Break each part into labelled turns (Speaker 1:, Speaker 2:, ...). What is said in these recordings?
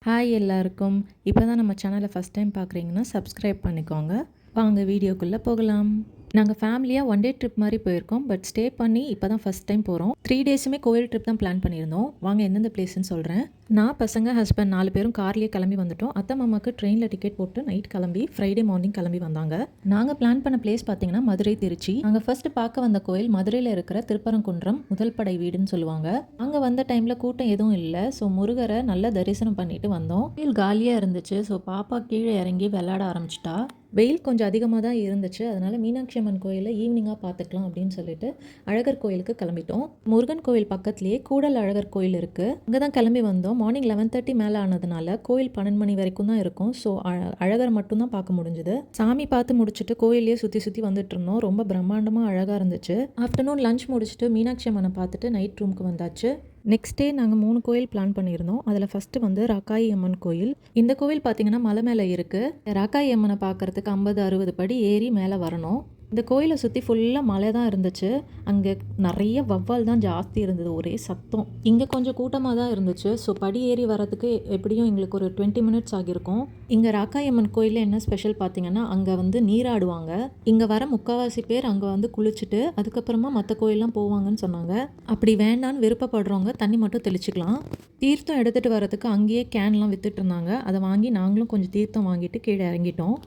Speaker 1: Hi எல்லாருக்கும். இப்போ தான் நம்ம சேனலை ஃபஸ்ட் டைம் பார்க்குறீங்கன்னா சப்ஸ்கிரைப் பண்ணிக்கோங்க. வாங்க வீடியோக்குள்ளே போகலாம். நாங்கள் ஃபேமிலியாக ஒன் டே ட்ரிப் மாதிரி போயிருக்கோம். பட் ஸ்டே பண்ணி இப்போ தான் ஃபஸ்ட் டைம் போகிறோம். 3 டேஸுமே கோயில் ட்ரிப் தான் பிளான் பண்ணியிருந்தோம். வாங்க எந்தெந்த பிளேஸ்ன்னு சொல்கிறேன். நான் பசங்க ஹஸ்பண்ட் 4 பேரும் கார்லேயே கிளம்பி வந்துட்டோம். அத்தை மாமாவுக்கு ட்ரெயினில் டிக்கெட் போட்டு நைட் கிளம்பி ஃப்ரைடே மார்னிங் கிளம்பி வந்தாங்க. நாங்கள் பிளான் பண்ண பிளேஸ் பார்த்தீங்கன்னா மதுரை திருச்சி. நாங்கள் ஃபர்ஸ்ட் பார்க்க வந்த கோயில் மதுரையில் இருக்கிற திருப்பரங்குன்றம் முதல் படை வீடுன்னு சொல்லுவாங்க. அங்கே வந்த டைமில் கூட்டம் எதுவும் இல்லை. ஸோ முருகரை நல்லா தரிசனம் பண்ணிட்டு வந்தோம். கோயில் காலியாக இருந்துச்சு. ஸோ பாப்பா கீழே இறங்கி விளையாட ஆரம்பிச்சிட்டா. வெயில் கொஞ்சம் அதிகமாக தான் இருந்துச்சு. அதனால் மீனாட்சி அம்மன் கோயிலை ஈவினிங்காக பார்த்துக்கலாம் அப்படின்னு சொல்லிட்டு அழகர் கோயிலுக்கு கிளம்பிட்டோம். முருகன் கோயில் பக்கத்துலேயே கூடல் அழகர் கோயில் இருக்குது. அங்கே தான் கிளம்பி வந்தோம். மார்னிங் 11:30 மேலே ஆனதுனால கோயில் 12 மணி வரைக்கும் தான் இருக்கும். ஸோ அழகர் மட்டும்தான் பார்க்க முடிஞ்சுது. சாமி பார்த்து முடிச்சுட்டு கோயிலையே சுற்றி சுற்றி வந்துட்டு இருந்தோம். ரொம்ப பிரம்மாண்டமாக அழகாக இருந்துச்சு. ஆஃப்டர்நூன் லஞ்ச் முடிச்சுட்டு மீனாட்சி அம்மனை பார்த்துட்டு நைட் ரூமுக்கு வந்தாச்சு. நெக்ஸ்ட் டே நாங்கள் 3 கோயில் பிளான் பண்ணியிருந்தோம். அதில் ஃபஸ்ட்டு வந்து ராக்காயி அம்மன் கோயில். இந்த கோவில் பார்த்திங்கன்னா மலை மேலே இருக்குது. ராக்காயி அம்மனை பார்க்குறதுக்கு 50-60 படி ஏறி மேலே வரணும். இந்த கோயிலை சுற்றி ஃபுல்லாக மலை தான் இருந்துச்சு. அங்கே நிறைய வவ்வால் தான் ஜாஸ்தி இருந்தது. ஒரே சத்தம். இங்கே கொஞ்சம் கூட்டமாக தான் இருந்துச்சு. ஸோ படி ஏறி வரதுக்கு எப்படியும் எங்களுக்கு ஒரு 20 மினிட்ஸ் ஆகியிருக்கும். இங்கே ராக்காயி அம்மன் கோயிலில் என்ன ஸ்பெஷல் பார்த்தீங்கன்னா அங்கே வந்து நீராடுவாங்க. இங்கே வர முக்கால்வாசி பேர் அங்கே வந்து குளிச்சுட்டு அதுக்கப்புறமா மற்ற கோயிலெலாம் போவாங்கன்னு சொன்னாங்க. அப்படி வேண்டான்னு விருப்பப்படுறவங்க தண்ணி மட்டும் தெளிச்சுக்கலாம். தீர்த்தம் எடுத்துகிட்டு வரதுக்கு அங்கேயே கேன்லாம் வித்துட்டு இருந்தாங்க. அதை வாங்கி நாங்களும் கொஞ்சம் தீர்த்தம் வாங்கிட்டு கீழே இறங்கிட்டோம்.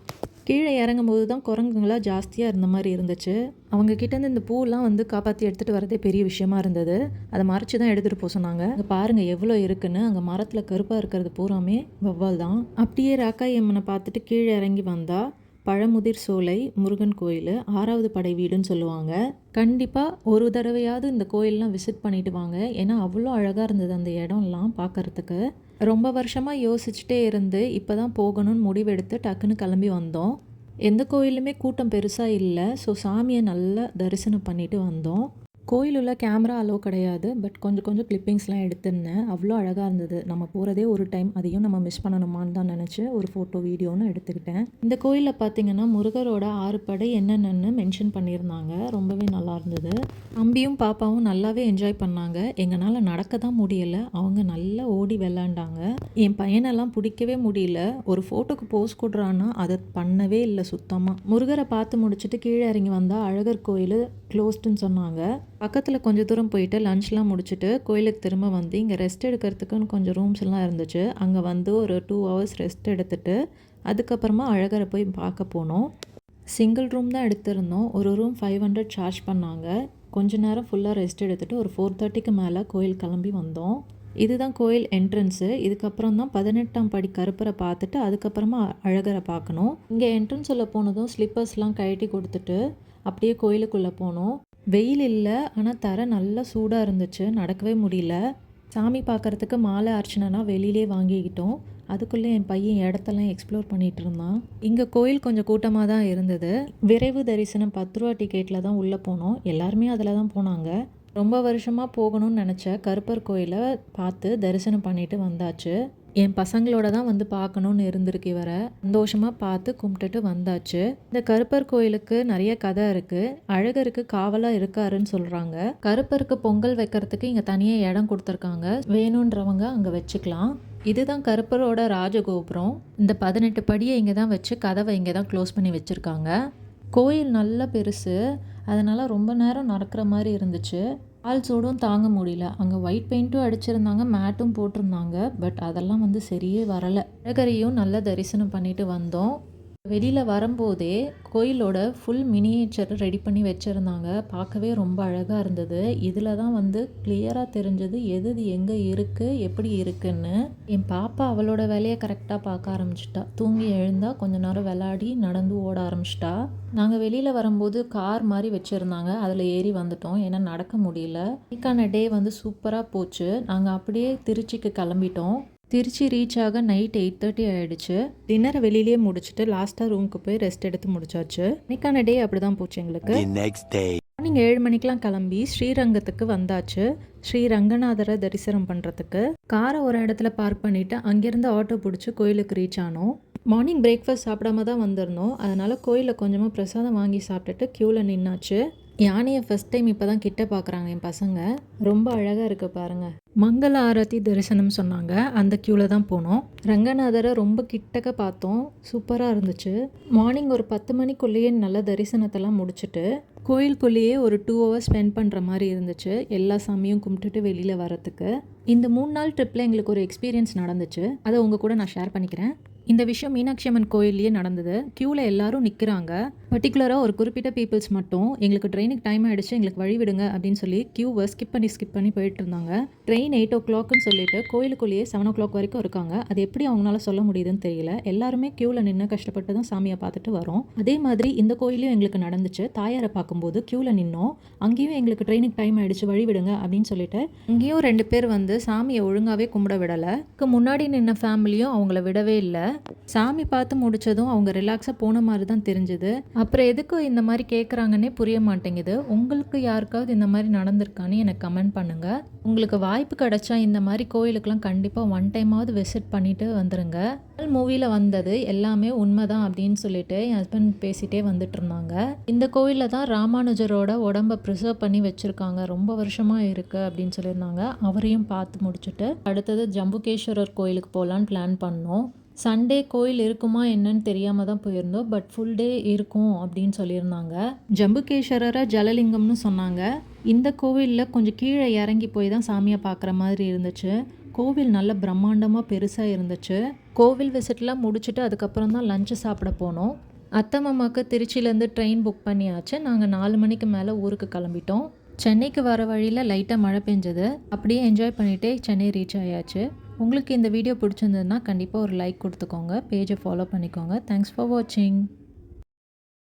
Speaker 1: கீழே இறங்கும் போது தான் குரங்குங்களாம் ஜாஸ்தியாக இருந்த மாதிரி இருந்துச்சு. அவங்க கிட்டேருந்து இந்த பூலாம் வந்து காப்பாற்றி எடுத்துகிட்டு வரதே பெரிய விஷயமா இருந்தது. அதை மறைச்சி தான் எடுத்துகிட்டு போக சொன்னாங்க. அங்கே பாருங்கள் எவ்வளோ இருக்குன்னு. அங்கே மரத்தில் கருப்பாக இருக்கிறது பூராமே வவ்வால் தான். அப்படியே ராக்காயி அம்மனை பார்த்துட்டு கீழே இறங்கி வந்தால் பழமுதிர் சோலை முருகன் கோயில் 6வது படை வீடுன்னு சொல்லுவாங்க. கண்டிப்பாக ஒரு தடவையாவது இந்த கோயிலெலாம் விசிட் பண்ணிட்டு வாங்க. ஏன்னா அவ்வளோ அழகாக இருந்தது அந்த இடம்லாம் பார்க்குறதுக்கு. ரொம்ப வருஷமாக யோசிச்சுட்டே இருந்து இப்போ தான் போகணும்னு முடிவெடுத்து டக்குன்னு கிளம்பி வந்தோம். எந்த கோயிலுமே கூட்டம் பெருசாக இல்லை. ஸோ சாமியை நல்லா தரிசனம் பண்ணிட்டு வந்தோம். கோயிலுள்ள கேமரா அலோவ் கிடையாது. பட் கொஞ்சம் கிளிப்பிங்ஸ்லாம் எடுத்திருந்தேன். அவ்வளோ அழகாக இருந்தது. நம்ம போகிறதே ஒரு டைம், அதையும் நம்ம மிஸ் பண்ணணுமான்னு தான் நினச்சி ஒரு ஃபோட்டோ வீடியோன்னு எடுத்துக்கிட்டேன். இந்த கோயிலில் பார்த்திங்கன்னா முருகரோட 6 படை என்னென்னு மென்ஷன் பண்ணியிருந்தாங்க. ரொம்பவே நல்லா இருந்தது. தம்பியும் பாப்பாவும் நல்லாவே என்ஜாய் பண்ணாங்க. எங்களால் நடக்க தான் முடியலை. அவங்க நல்லா ஓடி விளாண்டாங்க. என் பையனெல்லாம் பிடிக்கவே முடியல. ஒரு ஃபோட்டோக்கு போஸ் கொடுறான்னா அதை பண்ணவே இல்லை சுத்தமாக. முருகரை பார்த்து முடிச்சுட்டு கீழே இறங்கி வந்தால் அழகர் கோயில் க்ளோஸ்டுன்னு சொன்னாங்க. பக்கத்தில் கொஞ்சம் தூரம் போயிட்டு லஞ்ச்லாம் முடிச்சுட்டு கோயிலுக்கு திரும்ப வந்து இங்கே ரெஸ்ட் எடுக்கிறதுக்குன்னு கொஞ்சம் ரூம்ஸ் எல்லாம் இருந்துச்சு. அங்கே வந்து ஒரு 2 ஹவர்ஸ் ரெஸ்ட் எடுத்துட்டு அதுக்கப்புறமா அழகரை போய் பார்க்க போனோம். சிங்கிள் ரூம் தான் எடுத்திருந்தோம். ஒரு ரூம் 500 சார்ஜ் பண்ணாங்க. கொஞ்ச நேரம் ஃபுல்லாக ரெஸ்ட் எடுத்துகிட்டு ஒரு 4:30க்கு மேலே கோயில் கிளம்பி வந்தோம். இதுதான் கோயில் என்ட்ரன்ஸு. இதுக்கப்புறம் தான் 18ஆம் படி கருப்பரை பார்த்துட்டு அதுக்கப்புறமா அழகரை பார்க்கணும். இங்கே என்ட்ரன்ஸ் உள்ள போனதும் ஸ்லிப்பர்ஸ்லாம் கழட்டி கொடுத்துட்டு அப்படியே கோயிலுக்குள்ளே போனோம். வெயில் இல்லை, ஆனால் தரை நல்லா சூடாக இருந்துச்சு. நடக்கவே முடியல. சாமி பார்க்குறதுக்கு மாலை அர்ச்சனைனா வெளியிலே வாங்கிக்கிட்டோம். அதுக்குள்ளே என் பையன் இடத்தெல்லாம் எக்ஸ்ப்ளோர் பண்ணிகிட்டு இருந்தான். இங்கே கோயில் கொஞ்சம் கூட்டமாக தான் இருந்தது. விரைவு தரிசனம் 10 ரூபா டிக்கெட்டில் தான் உள்ளே போனோம். எல்லாருமே அதில் தான் போனாங்க. ரொம்ப வருஷமாக போகணும்னு நினச்ச கருப்பர் கோயிலை பார்த்து தரிசனம் பண்ணிட்டு வந்தாச்சு. என் பசங்களோட தான் வந்து பார்க்கணுன்னு இருந்திருக்கு. இவரை சந்தோஷமாக பார்த்து கும்பிட்டுட்டு வந்தாச்சு. இந்த கருப்பர் கோயிலுக்கு நிறைய கதை இருக்குது. அழகருக்கு காவலாக இருக்காருன்னு சொல்கிறாங்க. கருப்பருக்கு பொங்கல் வைக்கிறதுக்கு இங்கே தனியாக இடம் கொடுத்துருக்காங்க. வேணுன்றவங்க அங்கே வச்சுக்கலாம். இதுதான் கருப்பரோட ராஜகோபுரம். இந்த 18 படியை இங்கே தான் வச்சு கதவை இங்கே தான் க்ளோஸ் பண்ணி வச்சுருக்காங்க. கோயில் நல்ல பெருசு. அதனால் ரொம்ப நேரம் நடக்கிற மாதிரி இருந்துச்சு. கால் சூடும் தாங்க முடியல. அங்கே ஒயிட் பெயிண்ட்டும் அடிச்சிருந்தாங்க, மேட்டும் போட்டிருந்தாங்க. பட் அதெல்லாம் வந்து சரியே வரலை. அழகரையும் நல்லா தரிசனம் பண்ணிட்டு வந்தோம். வெளியில் வரும்போதே கோயிலோட ஃபுல் மினியேச்சர் ரெடி பண்ணி வச்சுருந்தாங்க. பார்க்கவே ரொம்ப அழகாக இருந்தது. இதில் தான் வந்து கிளியராக தெரிஞ்சது எது எங்கே இருக்குது எப்படி இருக்குன்னு. என் பாப்பா அவளோட வேலையை கரெக்டாக பார்க்க ஆரம்பிச்சிட்டா. தூங்கி எழுந்தா கொஞ்ச நேரம் விளையாடி நடந்து ஓட ஆரம்பிச்சிட்டா. நாங்கள் வெளியில் வரும்போது கார் மாதிரி வச்சுருந்தாங்க. அதில் ஏறி வந்துட்டோம். ஏன்னா நடக்க முடியல. இன்னைக்கான டே வந்து சூப்பராக போச்சு. நாங்கள் அப்படியே திருச்சிக்கு கிளம்பிட்டோம். திருச்சி ரீச் ஆக நைட் 8:30 ஆகிடுச்சு. டின்னரை வெளியிலேயே முடிச்சுட்டு லாஸ்ட்டாக ரூமுக்கு போய் ரெஸ்ட் எடுத்து முடிச்சாச்சு. இன்னைக்கான டே அப்படி தான் போச்சு எங்களுக்கு. மார்னிங் 7 மணிக்கெலாம் கிளம்பி ஸ்ரீரங்கத்துக்கு வந்தாச்சு. ஸ்ரீ ரங்கநாதரை தரிசனம் பண்ணுறதுக்கு காரை ஒரு இடத்துல பார்க் பண்ணிவிட்டு அங்கேருந்து ஆட்டோ பிடிச்சி கோயிலுக்கு ரீச் ஆனோம். மார்னிங் பிரேக்ஃபாஸ்ட் சாப்பிடாம தான் வந்திருந்தோம். அதனால் கோயிலில் கொஞ்சமாக பிரசாதம் வாங்கி சாப்பிட்டுட்டு க்யூவில் நின்னாச்சு. யானையை ஃபஸ்ட் டைம் இப்போ தான் கிட்ட பார்க்குறாங்க என் பசங்க. ரொம்ப அழகாக இருக்குது பாருங்கள். மங்கள ஆரத்தி தரிசனம் சொன்னாங்க, அந்த க்யூவில் தான் போனோம். ரங்கநாதரை ரொம்ப கிட்டக்க பார்த்தோம், சூப்பராக இருந்துச்சு. மார்னிங் ஒரு 10 மணிக்குள்ளேயே நல்ல தரிசனத்தெல்லாம் முடிச்சுட்டு கோயிலுக்குள்ளேயே ஒரு 2 ஹவர்ஸ் ஸ்பெண்ட் பண்ணுற மாதிரி இருந்துச்சு, எல்லா சாமியும் கும்பிட்டுட்டு வெளியில் வரத்துக்கு. இந்த 3 நாள் ட்ரிப்பில் எங்களுக்கு ஒரு எக்ஸ்பீரியன்ஸ் நடந்துச்சு, அதை உங்கள் கூட நான் ஷேர் பண்ணிக்கிறேன். இந்த விஷயம் மீனாட்சி அம்மன் கோயில்லையே நடந்தது. க்யூவில் எல்லாரும் நிற்கிறாங்க. பர்டிகுலராக ஒரு குறிப்பிட்ட பீப்புள்ஸ் மட்டும் எங்களுக்கு ட்ரெயினுக்கு டைம் ஆகிடுச்சு, எங்களுக்கு வழி விடுங்க அப்படின்னு சொல்லி க்யூவை ஸ்கிப் பண்ணி போயிட்டு இருந்தாங்க. ட்ரெயின் 8 o'clockன்னு சொல்லிட்டு கோயிலுக்குள்ளேயே 7 o'clock வரைக்கும் இருக்காங்க. அது எப்படி அவங்களால சொல்ல முடியுதுன்னு தெரியல. எல்லாருமே க்யூவில் நின்று கஷ்டப்பட்டு தான் சாமியை பார்த்துட்டு வரோம். அதே மாதிரி இந்த கோயிலையும் எங்களுக்கு நடந்துச்சு. தாயாரை பார்க்கும்போது க்யூவில் நின்னோம். அங்கேயும் எங்களுக்கு ட்ரெயினுக்கு டைம் ஆகிடுச்சு, வழி விடுங்க அப்படின்னு சொல்லிட்டு அங்கேயும் 2 பேர் வந்து சாமியை ஒழுங்காகவே கும்பிட விடலை. முன்னாடி நின்ன ஃபேமிலியும் அவங்கள விடவே இல்லை. சாமி பார்த்து முடித்ததும் அவங்க ரிலாக்ஸாக போன மாதிரி தான் தெரிஞ்சுது. அப்புறம் எதுக்கு இந்த மாதிரி கேட்குறாங்கன்னே புரிய மாட்டேங்குது. உங்களுக்கு யாருக்காவது இந்த மாதிரி நடந்திருக்கான்னு எனக்கு கமெண்ட் பண்ணுங்கள். உங்களுக்கு வாய்ப்பு கிடைச்சா இந்த மாதிரி கோயிலுக்கெலாம் கண்டிப்பாக 1 டைமாவது விசிட் பண்ணிவிட்டு வந்துடுங்க. மூவியில் வந்தது எல்லாமே உண்மைதான் அப்படின்னு சொல்லிட்டு என் ஹஸ்பண்ட் பேசிகிட்டே வந்துட்டு இருந்தாங்க. இந்த கோயிலில் தான் ராமானுஜரோட உடம்பை ப்ரிசர்வ் பண்ணி வச்சுருக்காங்க, ரொம்ப வருஷமாக இருக்குது அப்படின்னு சொல்லியிருந்தாங்க. அவரையும் பார்த்து முடிச்சுட்டு அடுத்தது ஜம்புகேஸ்வரர் கோயிலுக்கு போகலான்னு பிளான் பண்ணோம். சண்டே கோயில் இருக்குமா என்னன்னு தெரியாமல் தான் போயிருந்தோம். பட் ஃபுல் டே இருக்கும் அப்படின்னு சொல்லியிருந்தாங்க. ஜம்புகேஸ்வரரை ஜலலிங்கம்னு சொன்னாங்க. இந்த கோவிலில் கொஞ்சம் கீழே இறங்கி போய் தான் சாமியை பார்க்குற மாதிரி இருந்துச்சு. கோவில் நல்ல பிரம்மாண்டமாக பெருசாக இருந்துச்சு. கோவில் விசிட்லாம் முடிச்சுட்டு அதுக்கப்புறம் தான் லஞ்சு சாப்பிட போனோம். அத்தை மாமாவுக்கு திருச்சியிலேருந்து ட்ரெயின் புக் பண்ணியாச்சு. நாங்கள் 4 மணிக்கு மேலே ஊருக்கு கிளம்பிட்டோம். சென்னைக்கு வர வழியில் லைட்டாக மழை பெஞ்சது. அப்படியே என்ஜாய் பண்ணிகிட்டே சென்னை ரீச் ஆயாச்சு. உங்களுக்கு இந்த வீடியோ பிடிச்சிருந்ததுன்னா கண்டிப்பாக ஒரு லைக் கொடுத்துக்கோங்க, பேஜை ஃபாலோ பண்ணிக்கோங்க. தேங்க்ஸ் ஃபார் வாட்சிங்.